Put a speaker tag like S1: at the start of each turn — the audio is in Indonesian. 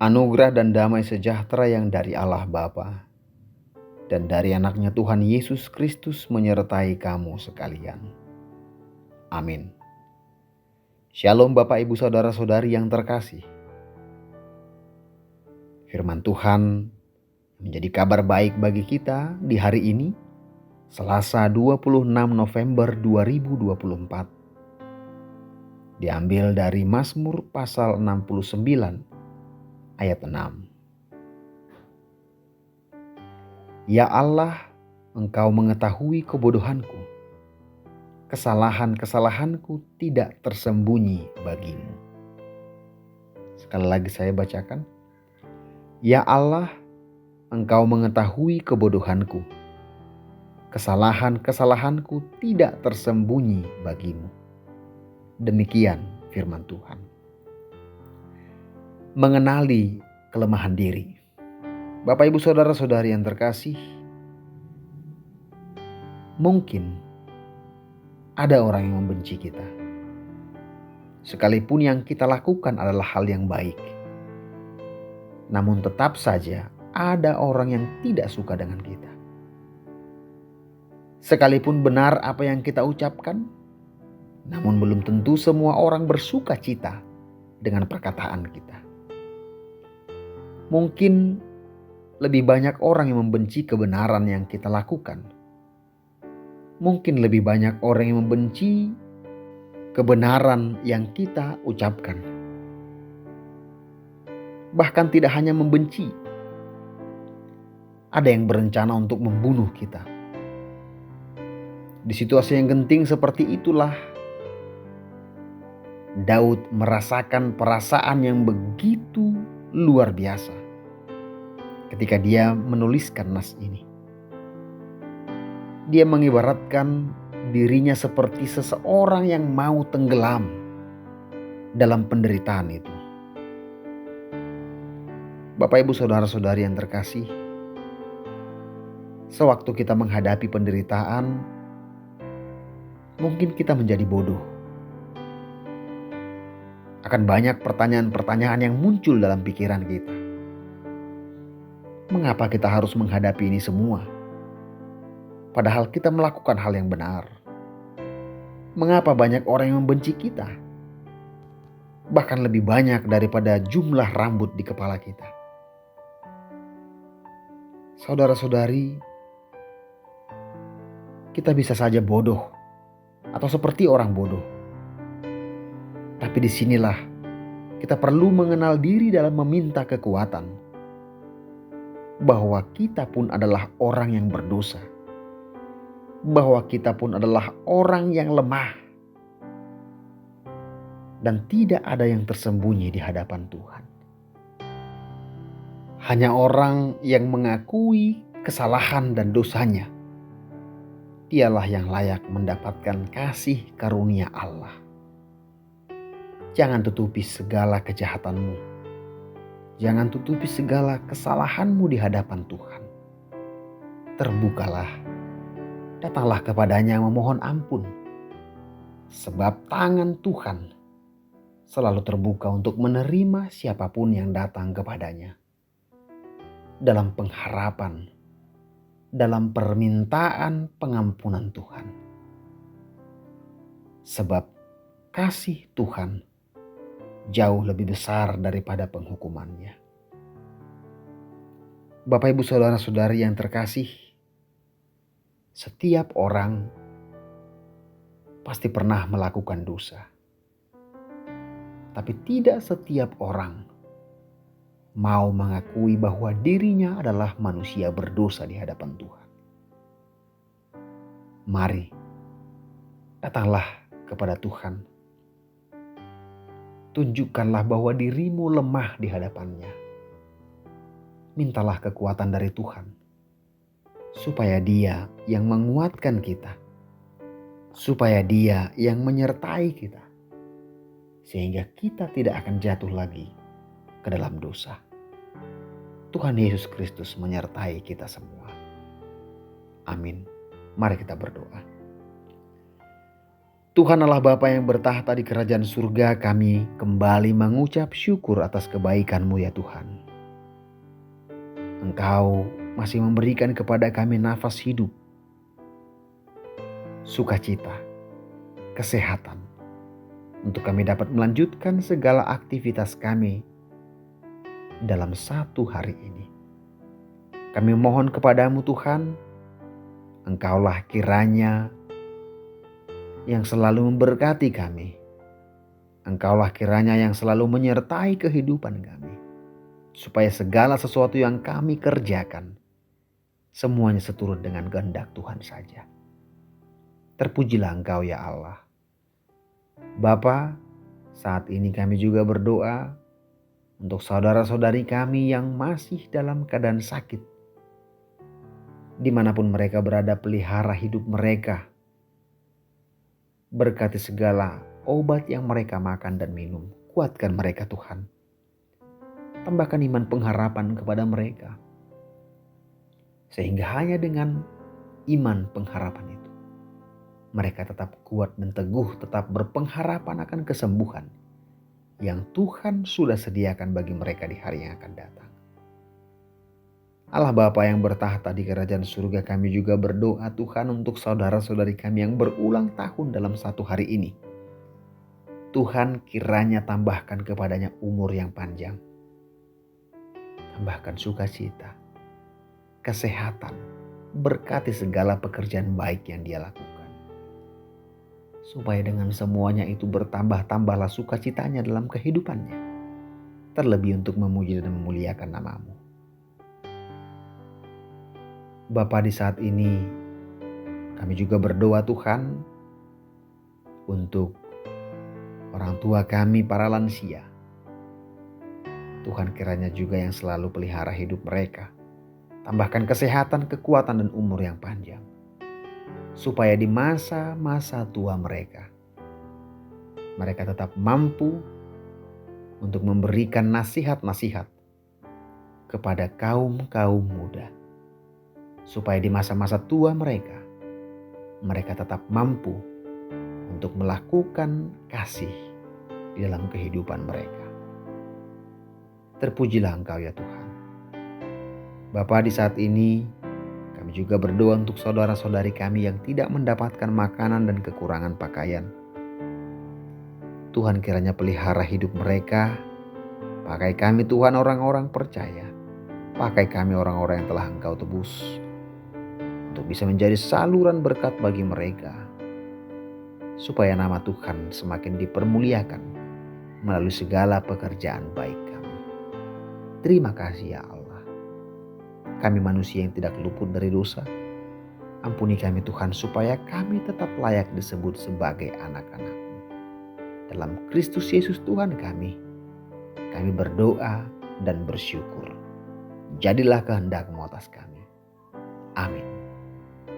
S1: Anugerah dan damai sejahtera yang dari Allah Bapa dan dari anaknya Tuhan Yesus Kristus menyertai kamu sekalian. Amin. Shalom Bapak Ibu Saudara-saudari yang terkasih. Firman Tuhan menjadi kabar baik bagi kita di hari ini, Selasa 26 November 2024. Diambil dari Mazmur pasal 69 ayat 6. Ya Allah, Engkau mengetahui kebodohanku. Kesalahan-kesalahanku tidak tersembunyi bagimu. Sekali lagi saya bacakan. Ya Allah, Engkau mengetahui kebodohanku. Kesalahan-kesalahanku tidak tersembunyi bagimu. Demikian firman Tuhan. Mengenali kelemahan diri. Bapak Ibu Saudara-saudari yang terkasih, mungkin ada orang yang membenci kita. Sekalipun yang kita lakukan adalah hal yang baik. Namun tetap saja ada orang yang tidak suka dengan kita. Sekalipun benar apa yang kita ucapkan, namun belum tentu semua orang bersuka cita dengan perkataan kita. Mungkin lebih banyak orang yang membenci kebenaran yang kita lakukan. Mungkin lebih banyak orang yang membenci kebenaran yang kita ucapkan. Bahkan tidak hanya membenci, ada yang berencana untuk membunuh kita. Di situasi yang genting seperti itulah Daud merasakan perasaan yang begitu luar biasa ketika dia menuliskan nas ini. Dia mengibaratkan dirinya seperti seseorang yang mau tenggelam dalam penderitaan itu. Bapak Ibu Saudara-saudari yang terkasih, sewaktu kita menghadapi penderitaan, mungkin kita menjadi bodoh. Akan banyak pertanyaan-pertanyaan yang muncul dalam pikiran kita. Mengapa kita harus menghadapi ini semua? Padahal kita melakukan hal yang benar. Mengapa banyak orang yang membenci kita? Bahkan lebih banyak daripada jumlah rambut di kepala kita. Saudara-saudari, kita bisa saja bodoh atau seperti orang bodoh. Tapi disinilah kita perlu mengenal diri dalam meminta kekuatan. Bahwa kita pun adalah orang yang berdosa. Bahwa kita pun adalah orang yang lemah. Dan tidak ada yang tersembunyi di hadapan Tuhan. Hanya orang yang mengakui kesalahan dan dosanya, dialah yang layak mendapatkan kasih karunia Allah. Jangan tutupi segala kejahatanmu. Jangan tutupi segala kesalahanmu di hadapan Tuhan. Terbukalah, datanglah kepadanya memohon ampun. Sebab tangan Tuhan selalu terbuka untuk menerima siapapun yang datang kepadanya. Dalam pengharapan, dalam permintaan pengampunan Tuhan. Sebab kasih Tuhan jauh lebih besar daripada penghukumannya. Bapak Ibu Saudara-saudari yang terkasih, setiap orang pasti pernah melakukan dosa. Tapi tidak setiap orang mau mengakui bahwa dirinya adalah manusia berdosa di hadapan Tuhan. Mari, datanglah kepada Tuhan. Tunjukkanlah bahwa dirimu lemah di hadapannya. Mintalah kekuatan dari Tuhan, supaya Dia yang menguatkan kita, supaya Dia yang menyertai kita, sehingga kita tidak akan jatuh lagi ke dalam dosa. Tuhan Yesus Kristus menyertai kita semua. Amin. Mari kita berdoa. Tuhan Allah Bapa yang bertahta di kerajaan surga, kami kembali mengucap syukur atas kebaikan-Mu ya Tuhan. Engkau masih memberikan kepada kami nafas hidup, sukacita, kesehatan, untuk kami dapat melanjutkan segala aktivitas kami dalam satu hari ini. Kami mohon kepadamu Tuhan, Engkaulah kiranya yang selalu memberkati kami. Engkaulah kiranya yang selalu menyertai kehidupan kami. Supaya segala sesuatu yang kami kerjakan, semuanya seturut dengan kehendak Tuhan saja. Terpujilah Engkau ya Allah. Bapa, saat ini kami juga berdoa untuk saudara-saudari kami yang masih dalam keadaan sakit. Dimanapun mereka berada, pelihara hidup mereka. Berkati segala obat yang mereka makan dan minum. Kuatkan mereka Tuhan. Tambahkan iman pengharapan kepada mereka. Sehingga hanya dengan iman pengharapan itu, mereka tetap kuat dan teguh, tetap berpengharapan akan kesembuhan yang Tuhan sudah sediakan bagi mereka di hari yang akan datang. Allah Bapa yang bertahta di kerajaan surga, kami juga berdoa Tuhan untuk saudara-saudari kami yang berulang tahun dalam satu hari ini. Tuhan kiranya tambahkan kepadanya umur yang panjang. Tambahkan sukacita, kesehatan, berkati segala pekerjaan baik yang dia lakukan. Supaya dengan semuanya itu bertambah-tambahlah sukacitanya dalam kehidupannya. Terlebih untuk memuji dan memuliakan nama-Mu. Bapa, di saat ini kami juga berdoa Tuhan untuk orang tua kami, para lansia. Tuhan kiranya juga yang selalu pelihara hidup mereka. Tambahkan kesehatan, kekuatan, dan umur yang panjang. Supaya di masa-masa tua mereka tetap mampu untuk memberikan nasihat-nasihat kepada kaum-kaum muda. Supaya di masa-masa tua mereka tetap mampu untuk melakukan kasih di dalam kehidupan mereka. Terpujilah Engkau ya Tuhan. Bapa, di saat ini kami juga berdoa untuk saudara-saudari kami yang tidak mendapatkan makanan dan kekurangan pakaian. Tuhan kiranya pelihara hidup mereka. Pakai kami Tuhan orang-orang percaya. Pakai kami orang-orang yang telah Engkau tebus. Untuk bisa menjadi saluran berkat bagi mereka. Supaya nama Tuhan semakin dipermuliakan melalui segala pekerjaan baik kami. Terima kasih ya Allah. Kami manusia yang tidak luput dari dosa. Ampuni kami Tuhan supaya kami tetap layak disebut sebagai anak-anak-Mu. Dalam Kristus Yesus Tuhan kami berdoa dan bersyukur. Jadilah kehendak-Mu atas kami. Amin.